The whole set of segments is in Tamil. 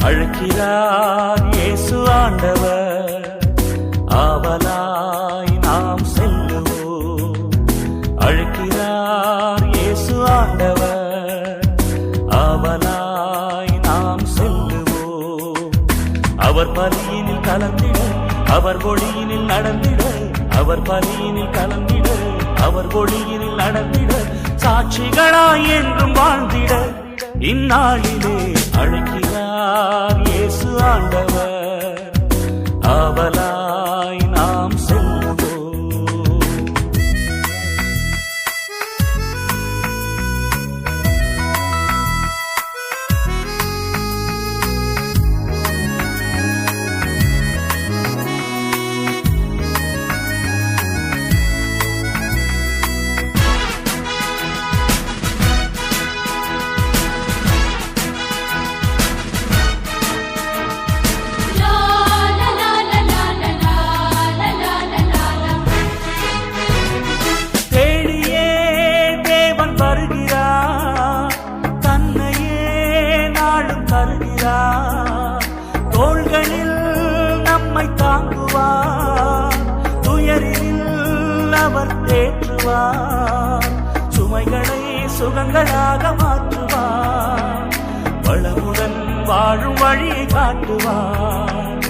அழைக்கிறார் இயேசு ஆண்டவர். ஆவலாய் நாம் செல்லுவோம். அழைக்கிறார் இயேசு ஆண்டவர். ஆவலாய் நாம் செல்லுவோம். அவர் பலியினில் கலந்திட, அவர் ஒளியினில் நடந்திட, அவர் பலியினில் கலந்திட, அவர் ஒளியினில் நடந்திட, சாட்சிகளாய் என்றும் வாழ்ந்திட இந்நாளிலே அழைக்கிறார் இயேசு ஆண்டவர். ஆவலாய் நாம் செல்லுவோம். தோள்களில் நம்மை தாங்குவார், துயரில் அவர் தேற்றுவார், சுமைகளை சுகங்களாக மாற்றுவார், வளமுடன் வாழும் வழியை காட்டுவார்,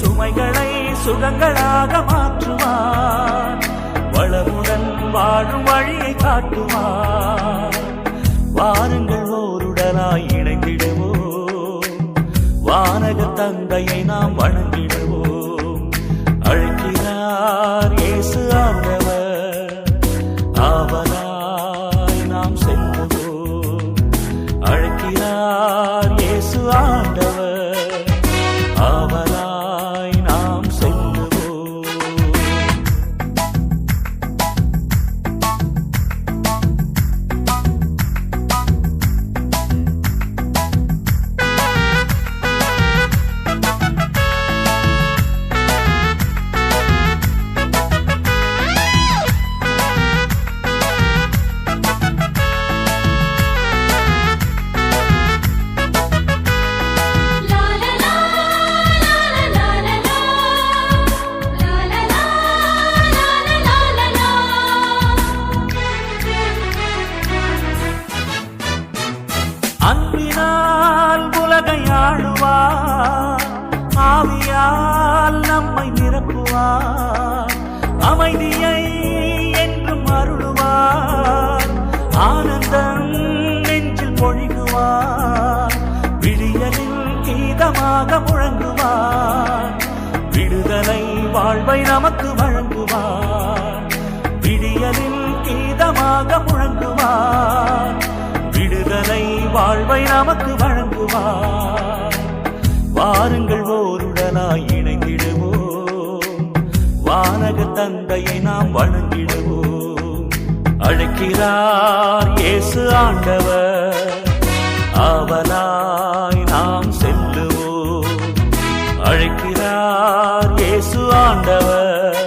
சுமைகளை சுகங்களாக மாற்றுவார், வளமுடன் வாழும் வழியை காட்டுவார். வாருங்கள் ஓருடனாய் இணைந்திடுவோம், வானக தந்தையை நாம் வணங்கிடுவோம். அழைக்கிறார் இயேசு ஆண்டவர். ஆவலாய் நாம் செல்லுவோம். அழைக்கிறார் இயேசு ஆண்டவர். ஆவலாய் நாம் செல்லுவோம். அன்பினால் உலகை ஆளுவார், ஆவியால் நம்மை நிரப்புவார், அமைதியை என்றும் அருளுவார், ஆனந்தம் நெஞ்சில் பொழிகுவார், விடியலில் கீதமாக முழங்குவார், விடுதலை வாழ்வை நமக்கு வழங்குவார், விடியலில் கீதமாக முழங்குவார், விடுதலை வாழ்வை நமக்கு வழங்குவார். வாருங்கள் ஓருடனாய் இணைந்திடுவோம், வானக தந்தையை நாம் வணங்கிடுவோம். அழைக்கிறார் இயேசு ஆண்டவர். ஆவலாய் நாம் செல்லுவோம். அழைக்கிறார் இயேசு ஆண்டவர்.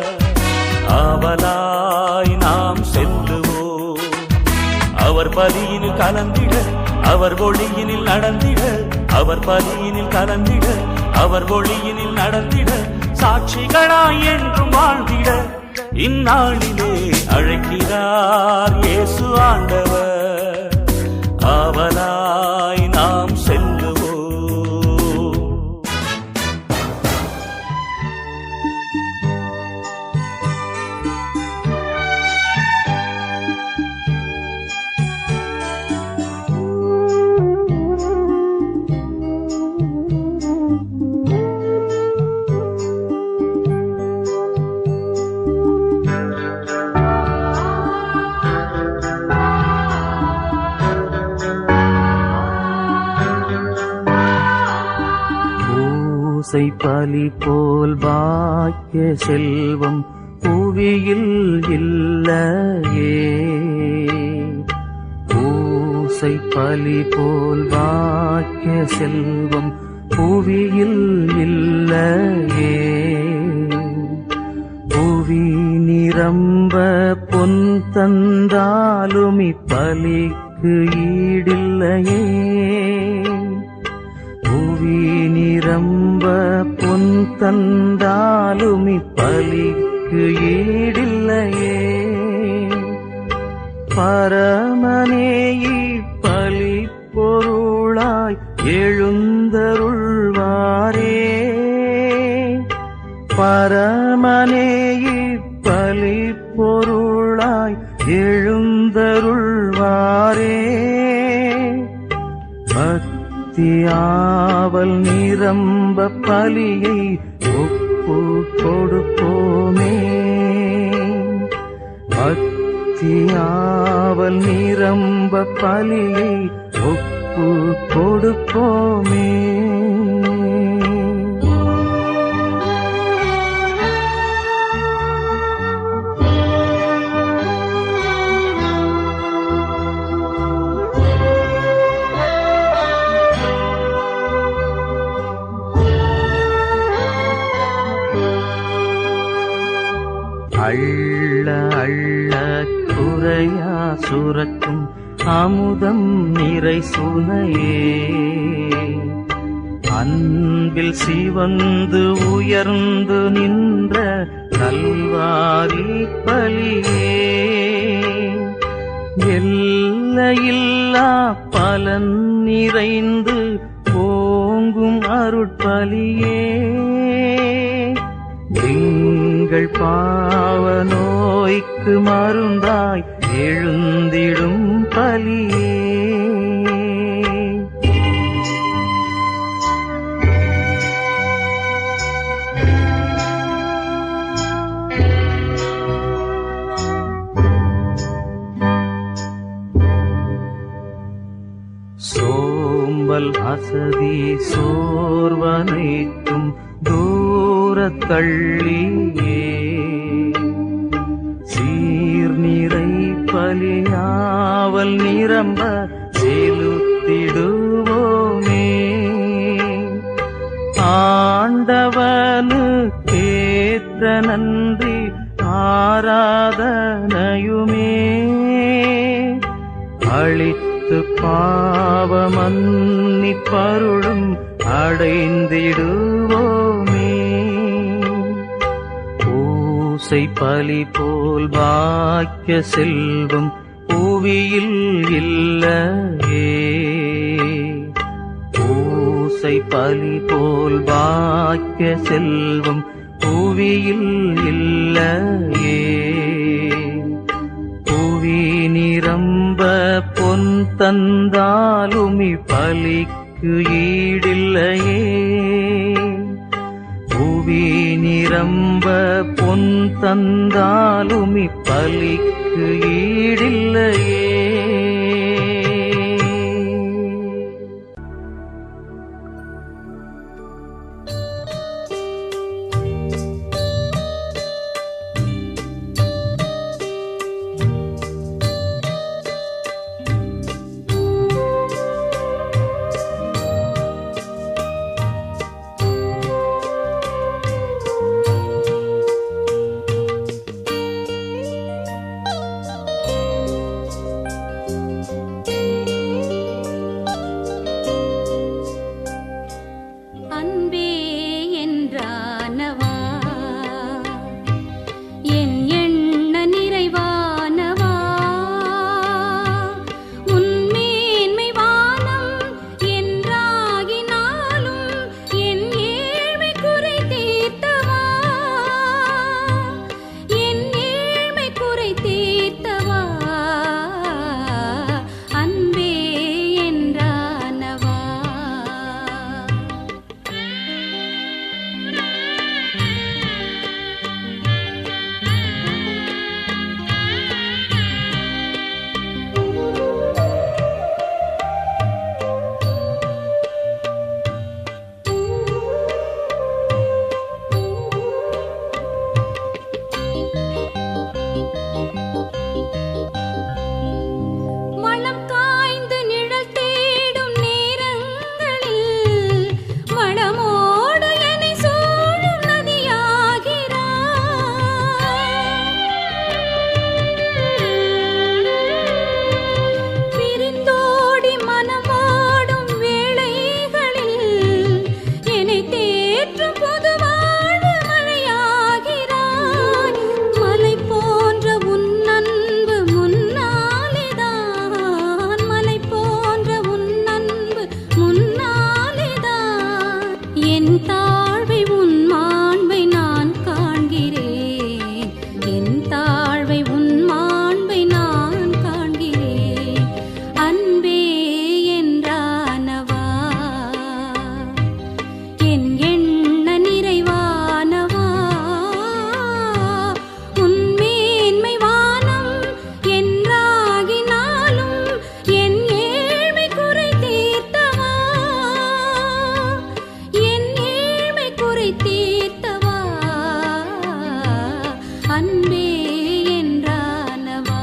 ஆவலாய் நாம் செல்லுவோம். அவர் பலியினில் கலந்திட, அவர் ஒளியினில் நடந்திட, அவர் பலியினில் கலந்திட, அவர் ஒளியினில் நடந்திட, சாட்சிகளாய் என்றும் வாழ்ந்திட இந்நாளிலே அழைக்கிறார் இயேசு ஆண்டவர். ஆவலாய் நாம் செல்லுவோம். பலி போல் பாக்கிய செல்வம் புவியில் இல்லையே, பூசை பலி போல் பாக்கிய செல்வம் புவியில் இல்லையே, புவி நிரம்ப பொன் தந்தாலும் இப்பலிக்கு ஈடில்லையே, புவி நிரம்ப பொன் தந்தாலும் இப்பலிக்கு ஈடில்லையே. பரமனே இப்பலி பொருளாய் எழுந்தருள்வாரே. பரமனே இப்பலி பொருளாய் எழுந்தருள்வாரே. பக்தியாவல் நிரம்ப பலியை ஒப்பு கொடுப்போமே. பக்தியாவல் நிரம்ப பலியை ஒப்பு கொடுப்போமே. அள்ள அள்ள குறையா சுரக்கும் அமுதம் நிறை சுனையே. அன்பில் சிவந்து உயர்ந்து நின்ற கல்வாரி பலியே. எல்லையில்லா பலன் நிறைந்து ஓங்கும் அருட்பலியே. எங்கள் பாவ நோய்க்கு மருந்தாய் எழுந்திடும் பலியே. சோம்பல் அசதி சோர்வனைத்தும் தூரத் தள்ளியே. சீர்நிறை பலியாவல் நிரம்ப செலுத்திடுவோமே. ஆண்டவனுக்கேற்ற நன்றி ஆராதனையுமே. அளித்து பாவமன்னிப்பருளும் அடைந்திடுவோமே. பூசை பலி போல் பாக்கிய செல்வம் புவியில் இல்லையே. பூசை பலி போல் பாக்கிய செல்வம் புவியில் இல்லையே. புவி நிரம்ப பொன் தந்தாலும் இப்பலிக்கு ஈடில்லையே. புவி நிரம்ப பொன் தந்தாலும் இப்பலிக்கு ஈடில்லையே. என் தாழ்வை உன் மாண்பை நான் காண்கிறேன். என் தாழ்வை உன் மாண்பை நான் காண்கிறேன். அன்பே என்றானவா, என் எண்ண நிறைவானவா, உன் மேன்மை வானம் என்றாகினாலும் என் ஏழ்மை குறை தீர்த்தவா, என் ஏழ்மை குறை தீர்த்தவா, அன்பே என்றானவா.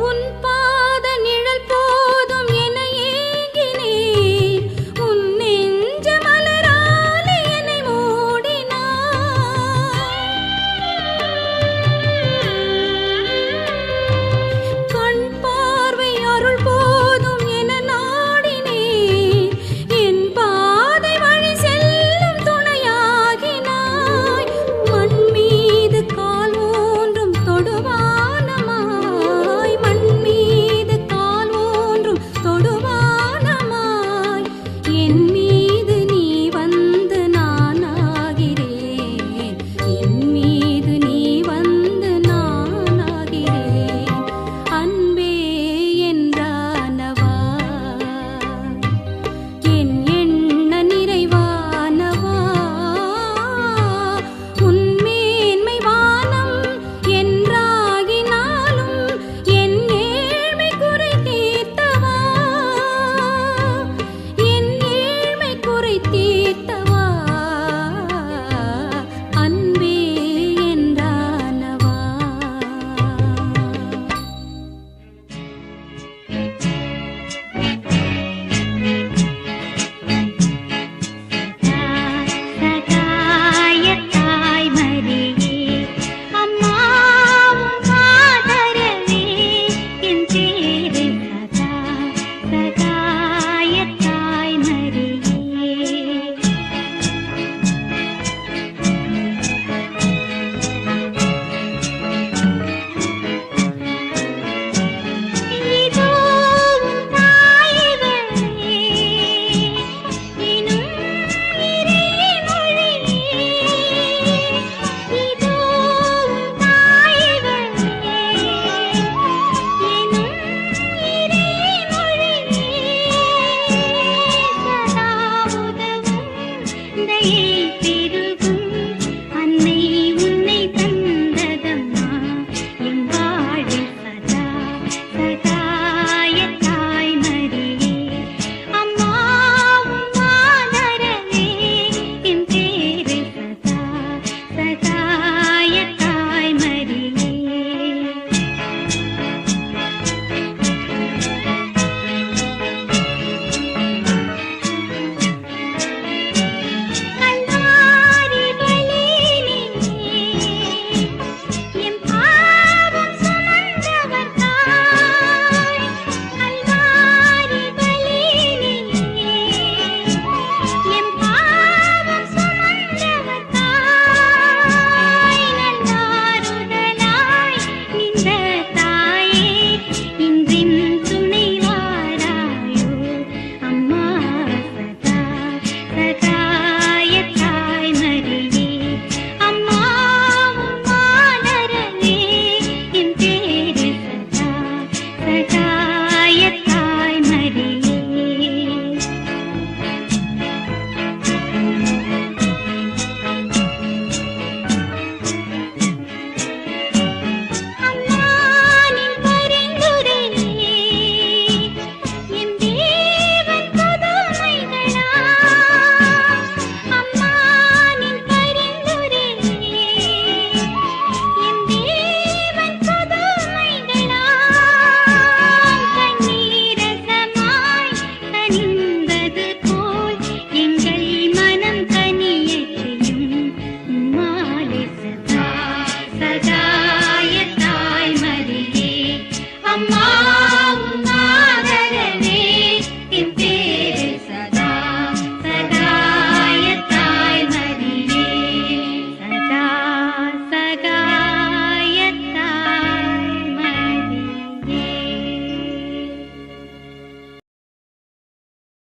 உன் பாத நிழல் போதும் என ஏங்கினேன். உன் நெஞ்ச மலராலே என்னை மூடினாய். கண் பார்வை அருள் போதும் என நாடினேன். என் பாதை வழி செல்லும் துணையாகினாய். மண் மீது கால் ஊன்றும் தொடுவானமாய், மண் மீது கால் ஊன்றும் தொடுவானமாய், என் மீது நீ வந்து நானாகிறேன். என் மீது நீ வந்து நானாகிறேன். அன்பே என்றானவா, என் எண்ண நிறைவானவா, உன் மேன்மை வானம் என்றாகினாலும் என் ஏழ்மை குறை தீர்த்தவா, என் ஏழ்மை குறை தீர்த்தவா, அன்பே என்றானவா. சகாயத்தாய் மரியே, அம்மாவும் மாதரவே, என் பேரு சகாயத்தாய் மரியே. இதோ உன் தாயவளே, எனும் இறைமொழியே. இதோ உன் தாயவளே, எனும் இறைமொழியே. சதா உதவும் தயை பெருகும் அன்னை உன்னை தந்ததம்மா, என் வாழ்வில் சதா சகாயத்தாய் மரியே, அம்மாவும் மாதரவே, என் பேரு சகாயத்தாய் மரியே. கல்வாரி பலியிலே எம் பாவம் சுமந்தவர் தாய். கல்வாரி பலியிலே எம் பாவம் சுமந்தவர் தாய். நல்லாருதலாய் நின்ற தாயே, இன்றின் துணை வாராயோ அம்மா சகாயத்தாய் மரியே, அம்மாவும் மாதரவே, என் பேரு சகா